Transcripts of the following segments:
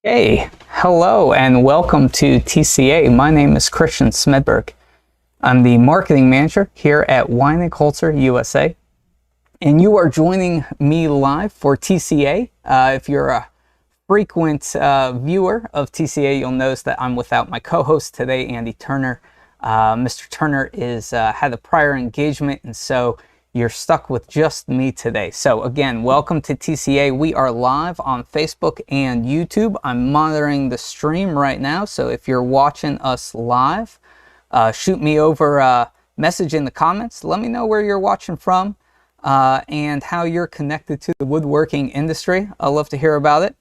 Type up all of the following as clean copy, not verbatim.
Hey, hello and welcome to TCA. My name is Christian Smedberg. I'm the marketing manager here at Weinig Holz-Her USA, and you are joining me live for TCA. If you're a frequent viewer of TCA, you'll notice that I'm without my co-host today, Andy Turner. Mr. Turner had a prior engagement, and so you're stuck with just me today. So again, welcome to TCA. We are live on Facebook and YouTube. I'm monitoring the stream right now, so if you're watching us live, shoot me over a message in the comments. Let me know where you're watching from and how you're connected to the woodworking industry. I'd love to hear about it.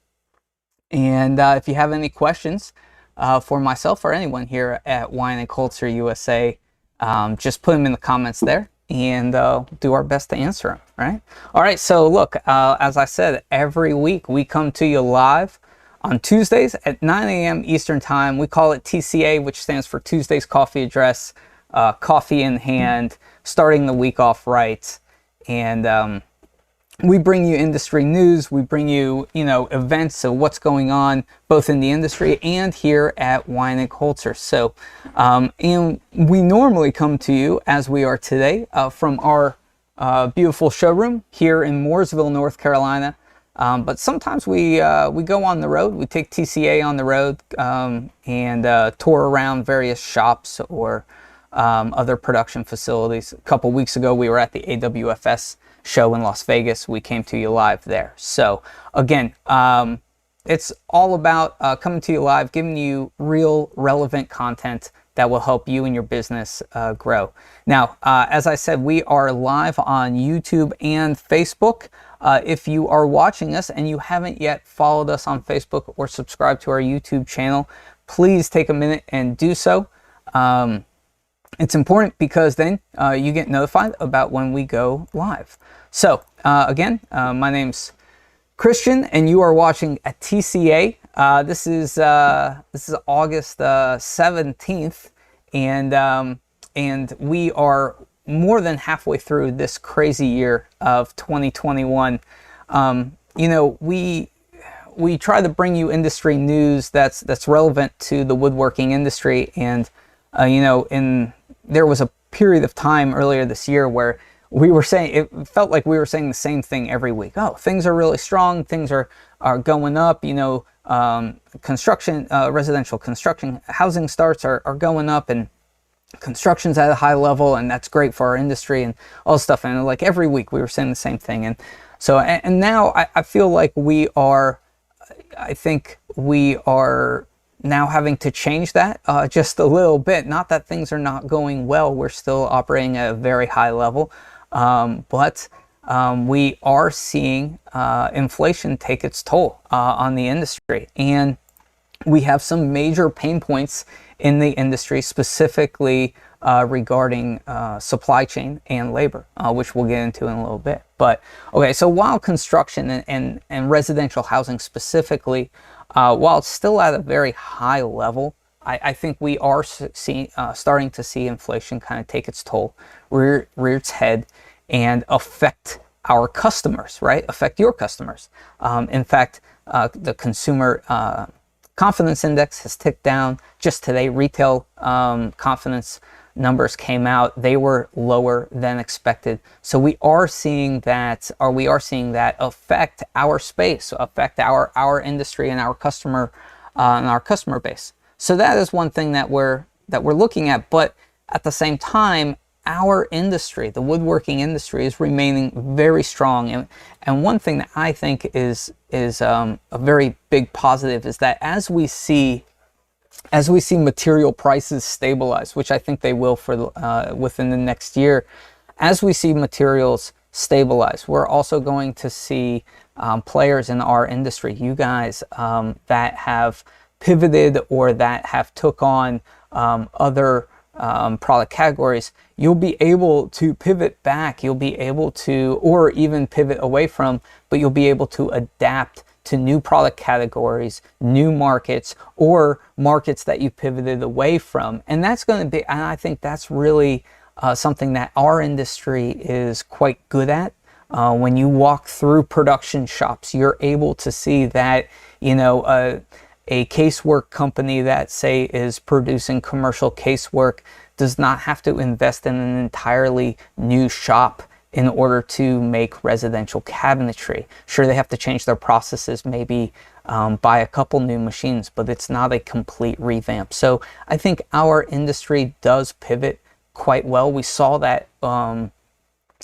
And if you have any questions for myself or anyone here at Weinig Holz-Her USA, just put them in the comments there, and do our best to answer them, right? All right, so look, as I said, every week we come to you live on Tuesdays at 9 a.m. Eastern Time. We call it TCA, which stands for Tuesday's Coffee Address, coffee in hand, starting the week off right. And we bring you industry news, we bring you, events of what's going on both in the industry and here at Weinig Holz-Her. So, and we normally come to you as we are today from our beautiful showroom here in Mooresville, North Carolina. But sometimes we go on the road. We take TCA on the road and tour around various shops or other production facilities. A couple weeks ago, we were at the AWFS show in Las Vegas. We came to you live there. So again, it's all about coming to you live, giving you real relevant content that will help you and your business grow. Now, as I said, we are live on YouTube and Facebook. If you are watching us and you haven't yet followed us on Facebook or subscribed to our YouTube channel, please take a minute and do so. It's important because then you get notified about when we go live. So again, my name's Christian, and you are watching at TCA. This is August 17th, and we are more than halfway through this crazy year of 2021. We try to bring you industry news that's relevant to the woodworking industry, and there was a period of time earlier this year where it felt like we were saying the same thing every week. Oh, things are really strong, things are going up, construction, residential construction, housing starts are going up, and construction's at a high level, and that's great for our industry and all this stuff. And like every week we were saying the same thing. And so, and now I feel like I think we are now having to change that just a little bit. Not that things are not going well. We're still operating at a very high level. But we are seeing inflation take its toll on the industry. And we have some major pain points in the industry, specifically regarding supply chain and labor, which we'll get into in a little bit. But okay, so while construction and residential housing specifically, while it's still at a very high level, I think we are starting to see inflation kind of take its toll, rear its head, and affect our customers, right? Affect your customers. In fact, the consumer confidence index has ticked down. Just today, retail confidence numbers came out. They were lower than expected. So we are seeing that, affect our space, affect our industry and our customer base. So that is one thing that we're looking at. But at the same time, our industry, the woodworking industry, is remaining very strong. And one thing that I think is a very big positive is that as we see material prices stabilize, which I think they will for within the next year, as we see materials stabilize, we're also going to see players in our industry, you guys that have pivoted or that have took on other product categories. You'll be able to pivot back, you'll be able to, or even pivot away from, but you'll be able to adapt to new product categories, new markets, or markets that you pivoted away from. And that's going to be, and I think that's really something that our industry is quite good at. When you walk through production shops, you're able to see that, a casework company that, say, is producing commercial casework does not have to invest in an entirely new shop in order to make residential cabinetry. Sure, they have to change their processes, maybe buy a couple new machines, but it's not a complete revamp. So I think our industry does pivot quite well. We saw that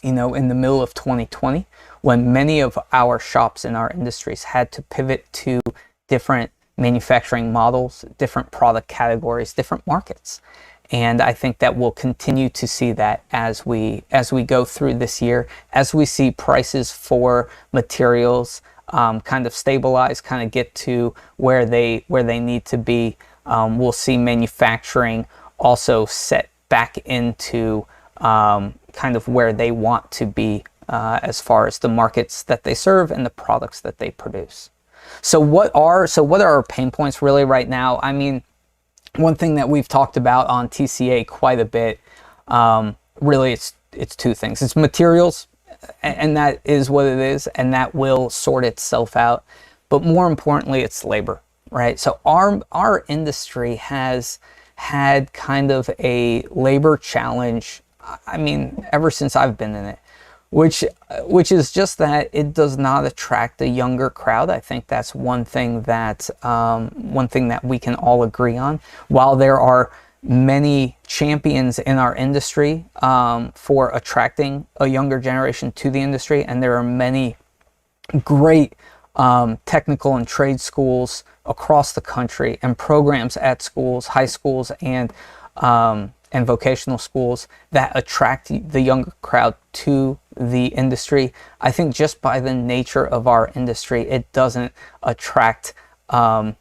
in the middle of 2020, when many of our shops in our industries had to pivot to different manufacturing models, different product categories, different markets. And I think that we'll continue to see that as we go through this year, as we see prices for materials kind of stabilize, kind of get to where they need to be. We'll see manufacturing also set back into kind of where they want to be as far as the markets that they serve and the products that they produce. So what are our pain points really right now? I mean, one thing that we've talked about on TCA quite a bit, really it's two things. It's materials, and that is what it is, and that will sort itself out. But more importantly, it's labor, right? So our industry has had kind of a labor challenge, I mean, ever since I've been in it, which is just that it does not attract a younger crowd. I think that's one thing that we can all agree on. While there are many champions in our industry for attracting a younger generation to the industry, and there are many great technical and trade schools across the country and programs at schools, high schools, and vocational schools that attract the younger crowd to the industry. I think just by the nature of our industry, it doesn't attract the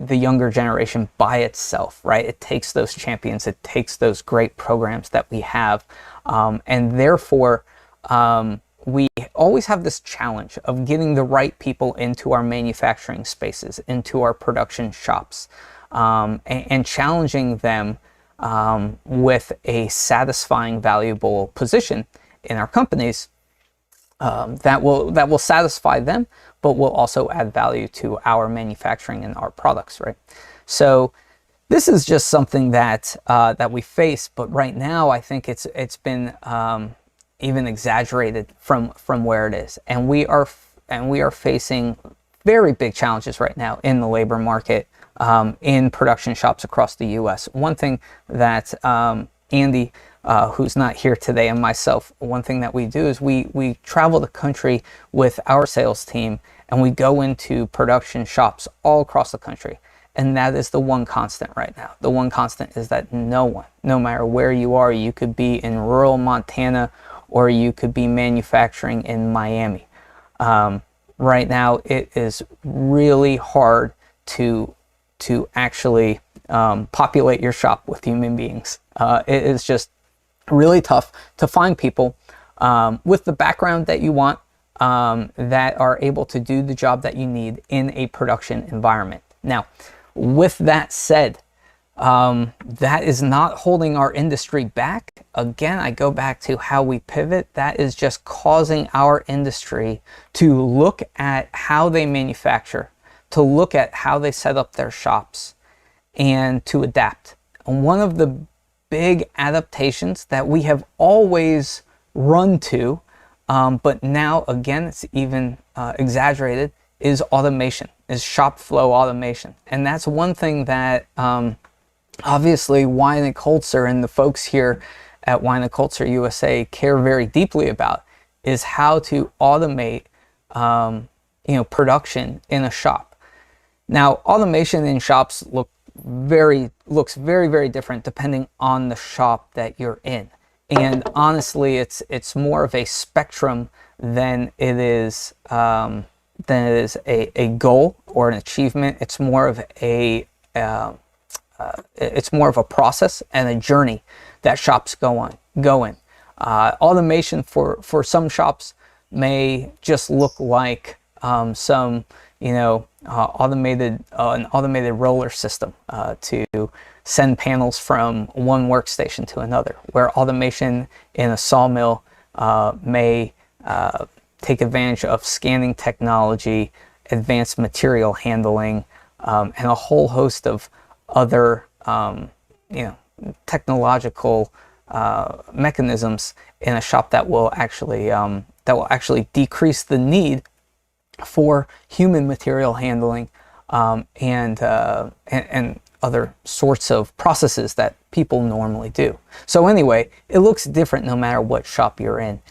younger generation by itself, right? It takes those champions, it takes those great programs that we have, and therefore we always have this challenge of getting the right people into our manufacturing spaces, into our production shops, and challenging them with a satisfying, valuable position in our companies that will satisfy them, but will also add value to our manufacturing and our products, right? So this is just something that that we face, but right now I think it's been even exaggerated from where it is, and we are facing very big challenges right now in the labor market. In production shops across the U.S. One thing that Andy, who's not here today, and myself, one thing that we do is we travel the country with our sales team, and we go into production shops all across the country. And that is the one constant right now. The one constant is that no one, no matter where you are, you could be in rural Montana or you could be manufacturing in Miami. Right now, it is really hard to actually populate your shop with human beings. It is just really tough to find people with the background that you want, that are able to do the job that you need in a production environment. Now, with that said, that is not holding our industry back. Again, I go back to how we pivot. That is just causing our industry to look at how they manufacture, to look at how they set up their shops, and to adapt. And one of the big adaptations that we have always run to, but now again it's even exaggerated, is automation, is shop flow automation. And that's one thing that obviously Weinig Holz-Her and the folks here at Weinig Holz-Her USA care very deeply about, is how to automate production in a shop. Now, automation in shops looks very, very different depending on the shop that you're in. And honestly, it's more of a spectrum than it is a goal or an achievement. It's more of a process and a journey that shops go in. Automation for some shops may just look like some an automated roller system to send panels from one workstation to another, where automation in a sawmill may take advantage of scanning technology, advanced material handling, and a whole host of other technological mechanisms in a shop that will actually decrease the need for human material handling, and other sorts of processes that people normally do. So anyway, it looks different no matter what shop you're in,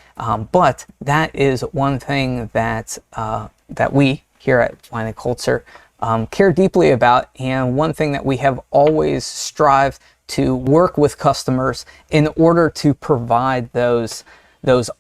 but that is one thing that that we here at Weinig Holz-Her care deeply about, and one thing that we have always strived to work with customers in order to provide those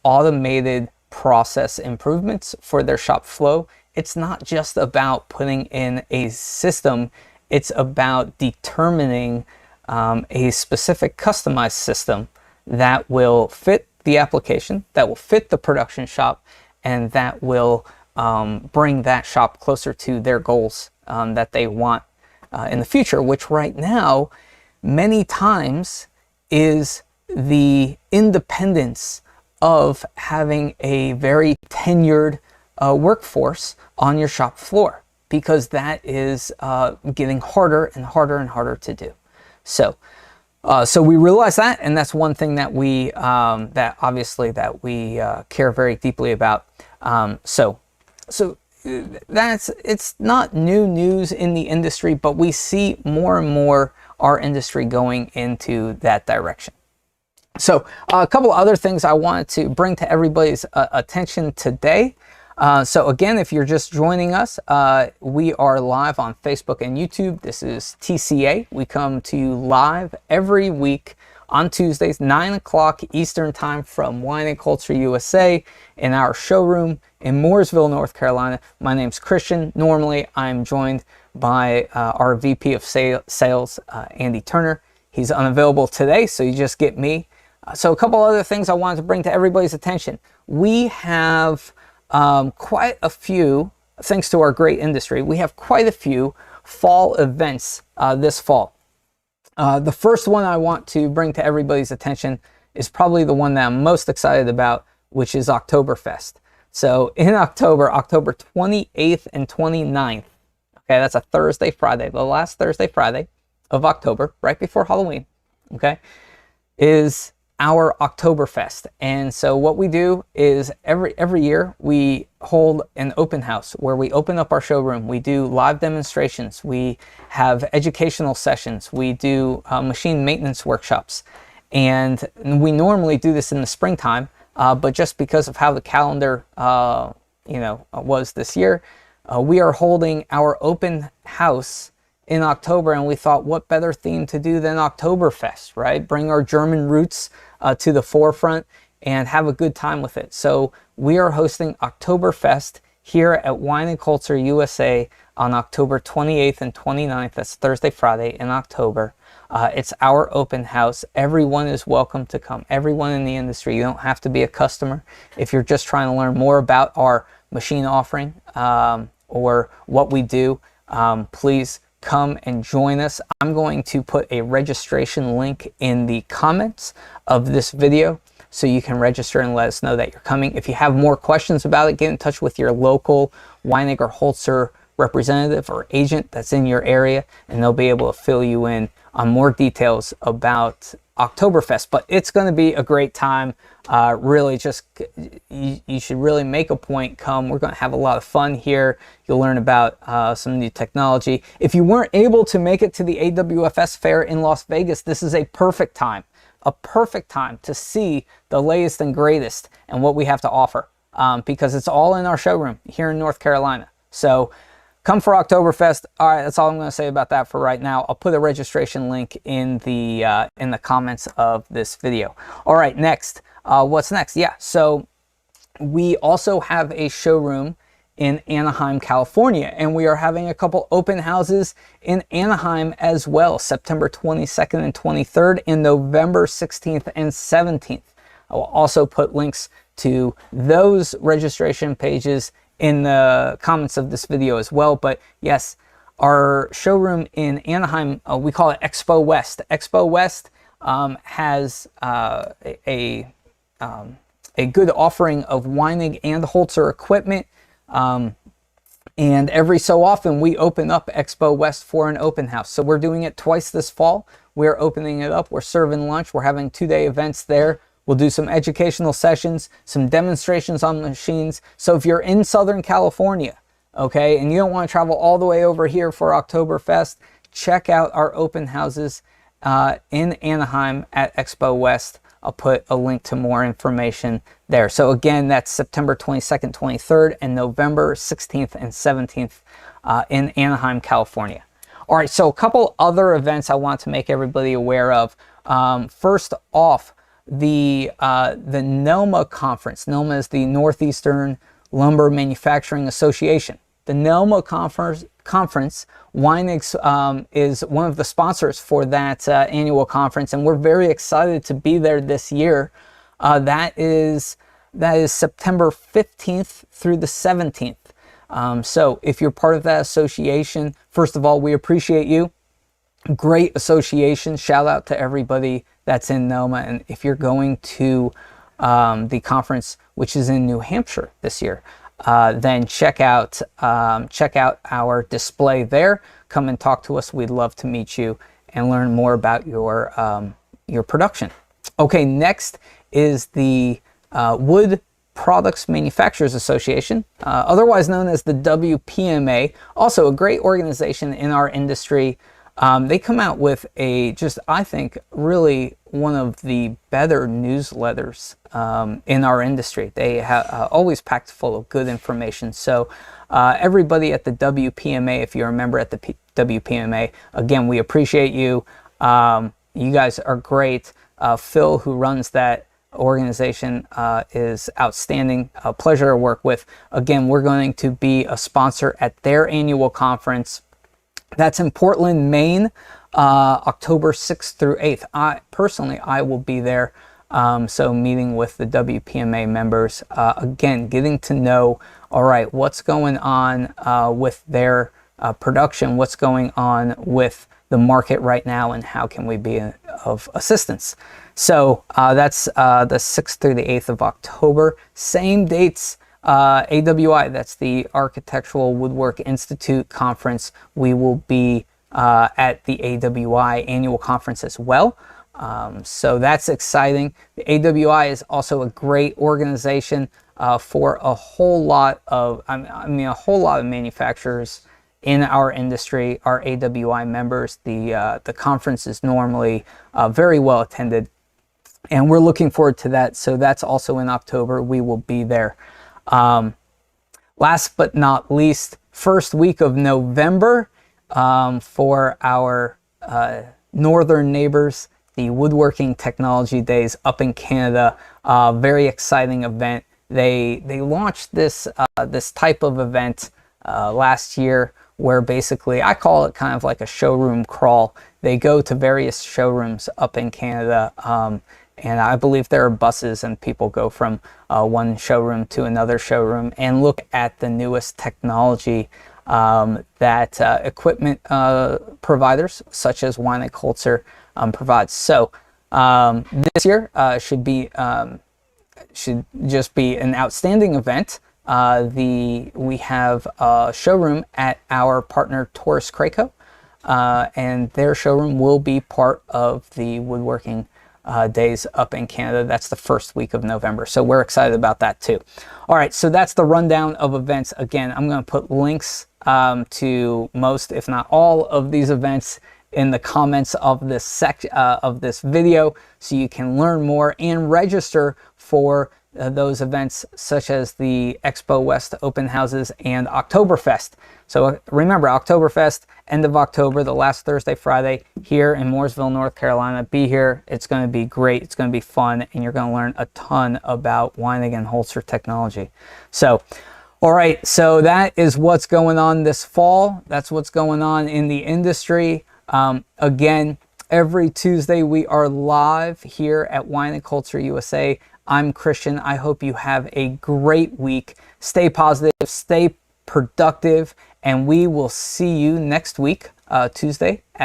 automated process improvements for their shop flow. It's not just about putting in a system, it's about determining a specific customized system that will fit the application, that will fit the production shop, and that will bring that shop closer to their goals that they want in the future, which right now many times is the independence of having a very tenured workforce on your shop floor, because that is getting harder and harder and harder to do. So we realize that, and that's one thing that we care very deeply about. So it's not new news in the industry, but we see more and more our industry going into that direction. So a couple other things I wanted to bring to everybody's attention today. So again, if you're just joining us, we are live on Facebook and YouTube. This is TCA. We come to you live every week on Tuesdays, 9 o'clock Eastern Time from Weinig Holz-Her USA in our showroom in Mooresville, North Carolina. My name's Christian. Normally, I'm joined by our VP of Sales, Andy Turner. He's unavailable today, so you just get me. So a couple other things I wanted to bring to everybody's attention. We have quite a few, thanks to our great industry, we have quite a few fall events this fall. The first one I want to bring to everybody's attention is probably the one that I'm most excited about, which is OKtoberfest. So in October, October 28th and 29th, okay, that's a Thursday, Friday, the last Thursday, Friday of October, right before Halloween, okay, is our OKtoberfest. And so what we do is every year we hold an open house where we open up our showroom. We do live demonstrations. We have educational sessions. We do machine maintenance workshops. And we normally do this in the springtime, but just because of how the calendar was this year, we are holding our open house in October, and we thought, what better theme to do than Oktoberfest, right? Bring our German roots to the forefront and have a good time with it. So we are hosting Oktoberfest here at Weinig Holz-Her USA on October 28th and 29th. That's Thursday, Friday in October. It's our open house. Everyone is welcome to come. Everyone in the industry. You don't have to be a customer. If you're just trying to learn more about our machine offering or what we do, please come and join us. I'm going to put a registration link in the comments of this video so you can register and let us know that you're coming. If you have more questions about it, get in touch with your local Weinig or Holz-Her representative or agent that's in your area, and they'll be able to fill you in on more details about Oktoberfest. But it's going to be a great time. Really, just you should really make a point. Come. We're going to have a lot of fun here. You'll learn about some new technology. If you weren't able to make it to the AWFS fair in Las Vegas, this is a perfect time to see the latest and greatest and what we have to offer, because it's all in our showroom here in North Carolina. So come for Oktoberfest. All right, that's all I'm going to say about that for right now. I'll put a registration link in the comments of this video. All right, next. What's next? Yeah, so we also have a showroom in Anaheim, California, and we are having a couple open houses in Anaheim as well, September 22nd and 23rd and November 16th and 17th. I will also put links to those registration pages in the comments of this video as well. But yes, our showroom in Anaheim, we call it Expo West. Expo West has a good offering of Weinig and Holz-Her equipment. And every so often we open up Expo West for an open house. So we're doing it twice this fall. We're opening it up. We're serving lunch. We're having 2-day events there. We'll do some educational sessions, some demonstrations on machines. So if you're in Southern California, okay, and you don't want to travel all the way over here for Oktoberfest, check out our open houses in Anaheim at Expo West. I'll put a link to more information there. So again, that's September 22nd, 23rd, and November 16th and 17th in Anaheim, California. All right, so a couple other events I want to make everybody aware of. First off, the NELMA conference. NELMA is the Northeastern Lumber Manufacturing Association. The NELMA conference, Weinig is one of the sponsors for that annual conference, and we're very excited to be there this year. That is September 15th through the 17th. So if you're part of that association, first of all, we appreciate you. Great association. Shout out to everybody that's in NELMA. And if you're going to the conference, which is in New Hampshire this year, then check out our display there. Come and talk to us. We'd love to meet you and learn more about your production. Okay, next is the Wood Products Manufacturers Association, otherwise known as the WPMA. Also a great organization in our industry. They come out with I think, really one of the better newsletters in our industry. They have always packed full of good information. So everybody at the WPMA, if you're a member at the WPMA, again, we appreciate you. You guys are great. Phil, who runs that organization, is outstanding. A pleasure to work with. Again, we're going to be a sponsor at their annual conference. That's in Portland, Maine, October 6th through 8th. I will be there. So meeting with the WPMA members, again, getting to know, all right, what's going on with their production, what's going on with the market right now, and how can we be of assistance. So that's the 6th through the 8th of October. Same dates. AWI, that's the Architectural Woodwork Institute conference. We will be at the AWI annual conference as well. So that's exciting. The AWI is also a great organization for a whole lot of, a whole lot of manufacturers in our industry are AWI members. The conference is normally very well attended, and we're looking forward to that. So that's also in October. We will be there. Last but not least, first week of November, for our northern neighbors, the Woodworking Technology Days up in Canada. Very exciting event. They launched this type of event last year, where basically I call it kind of like a showroom crawl. They go to various showrooms up in Canada, and I believe there are buses, and people go from one showroom to another showroom and look at the newest technology that equipment providers such as Weinig Holz-Her provides. So this year should just be an outstanding event. We have a showroom at our partner Taurus Craco, and their showroom will be part of the Woodworking Days up in Canada. That's the first week of November, so we're excited about that too. All right, so that's the rundown of events. Again, I'm going to put links to most, if not all, of these events in the comments of this video, so you can learn more and register for those events, such as the Expo West open houses and Oktoberfest. So remember, Oktoberfest, end of October, the last Thursday, Friday, here in Mooresville, North Carolina. Be here. It's going to be great. It's going to be fun, and you're going to learn a ton about Weinig and Holz-Her technology. So, all right, so that is what's going on this fall. That's what's going on in the industry. Again, every Tuesday we are live here at Weinig Holz-Her USA. I'm Christian. I hope you have a great week. Stay positive, stay productive, and we will see you next week, Tuesday at